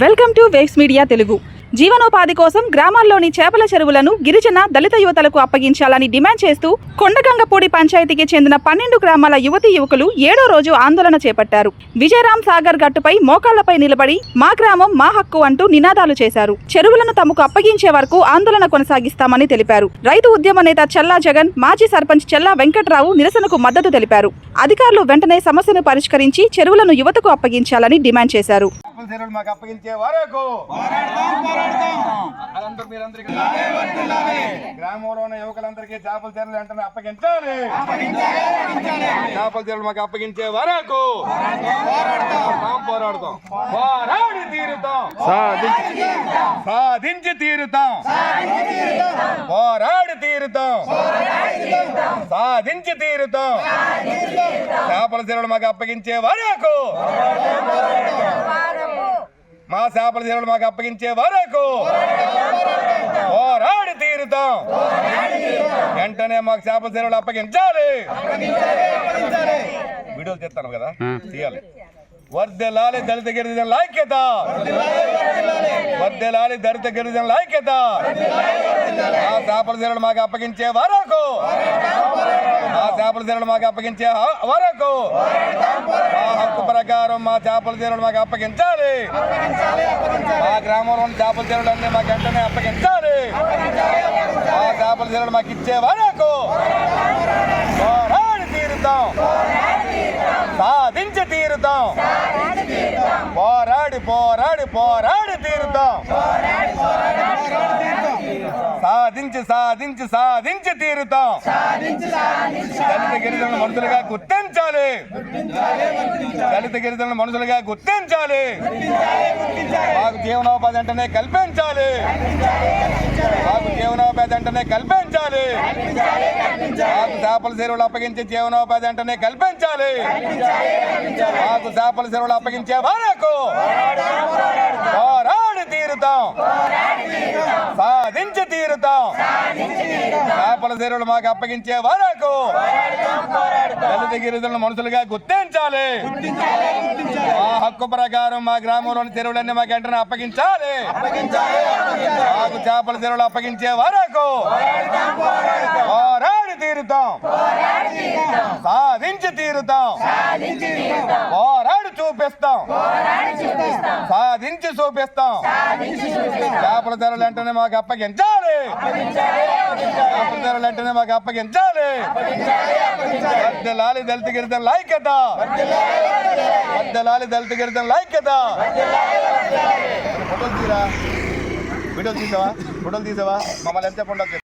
Welcome to waves media Telugu. జీవనోపాధి కోసం గ్రామాల్లోని చేపల చెరువులను గిరిజన దళిత యువతలకు అప్పగించాలని డిమాండ్ చేస్తూ కొండగంగపూడి పంచాయతీకి చెందిన 12 గ్రామాల యువతీ యువకులు 7వ రోజు ఆందోళన చేపట్టారు. విజయరామ్ సాగర్ గట్టుపై మోకాళ్లపై నిలబడి మా గ్రామం మా హక్కు అంటూ నినాదాలు చేశారు. చెరువులను తమకు అప్పగించే వరకు ఆందోళన కొనసాగిస్తామని తెలిపారు. రైతు ఉద్యమ నేత చల్లా జగన్, మాజీ సర్పంచ్ చెల్లా వెంకట్రావు నిరసనకు మద్దతు తెలిపారు. అధికారులు వెంటనే సమస్యను పరిష్కరించి చెరువులను యువతకు అప్పగించాలని డిమాండ్ చేశారు. గ్రామంలో ఉన్న యువకులందరికీ చేపల చెరువులు వెంటనే అప్పగించాలి. చేపల చెరువులు మాకు అప్పగించే వరకు పోరాడతాం, పోరాడి తీరుతాం, సాధించి తీరుతాం, పోరాడి తీరుతాం, సాధించి తీరుతాం. చేపల చెరువులు మాకు అప్పగించే వరకు, మా చేపల చెరువులు మాకు అప్పగించే వరకు పోరాడి తీరుతాం. వెంటనే మాకు చేపల చెరువులు అప్పగించాలి. వీడియోలు తెస్తాను కదా, తీయాలి. వర్దెలాలి దళిత గిరిజనుల ఐక్యత, వర్దెలాలి దళిత గిరిజనుల ఐక్యత. ఆ చేపల చెరువులు మాకు అప్పగించే వరకు, ఆ చేపల చెరువులు మాకు అప్పగించే వరకు మా హక్కు ప్రకారం మా చేపల చెరువులు మాకు అప్పగించాలి. మా గ్రామంలో ఉన్న చేపల చెరువులన్నీ మాకు వెంటనే అప్పగించాలి. ఆ చేపల చెరువులు మాకు ఇచ్చే వరకు పోరాడి తీరుతాం, సాధించి తీరుతాం, పోరాడి పోరాడి పోరాడి తీరుతాం, సాధించి సాధించి సాధించి తీరుతాం. దళిత గిరిజనుల మనుషులుగా గుర్తించాలి, దళిత గిరిజనుల మనుషులుగా గుర్తించాలి. మాకు జీవనోపాధి వెంటనే కల్పించాలి, మాకు జీవనోపాధి వెంటనే కల్పించాలి. మాకు చేపల చెరువులు అప్పగించే జీవనోపాధి వెంటనే కల్పించాలి. మాకు చేపల చెరువులు అప్పగించే వరకు పోరాడి తీరుతాం, సాధించి తీరుతాం. చేపల చెరువులు మాకు అప్పగించే వరకు దళిత గిరిజనుల మనుషులుగా గుర్తించాలి. మా హక్కు ప్రకారం మా గ్రామంలోని చెరువులన్నీ మాకు వెంటనే అప్పగించాలి. మాకు చేపల చెరువులు అప్పగించే వరకు పోరాడి తీరుతాం, సాధించి తీరుతాం, పోరాడి చూపిస్తాం, సాధించి చూపిస్తాం. చేపల చెరువులు వెంటనే మాకు అప్పగించాలి, చేపల చెరువులు వెంటనే మాకు అప్పగించాలి. వర్దెలాలి దళిత గిరిజనుల ఐక్యత, వర్దెలాలి దళిత గిరిజనుల ఐక్యత. ఫోటోలు తీరా, వీడియోలు తీసావా, ఫోటోలు తీసావా, మమ్మల్ని ఎంత చెప్పండి.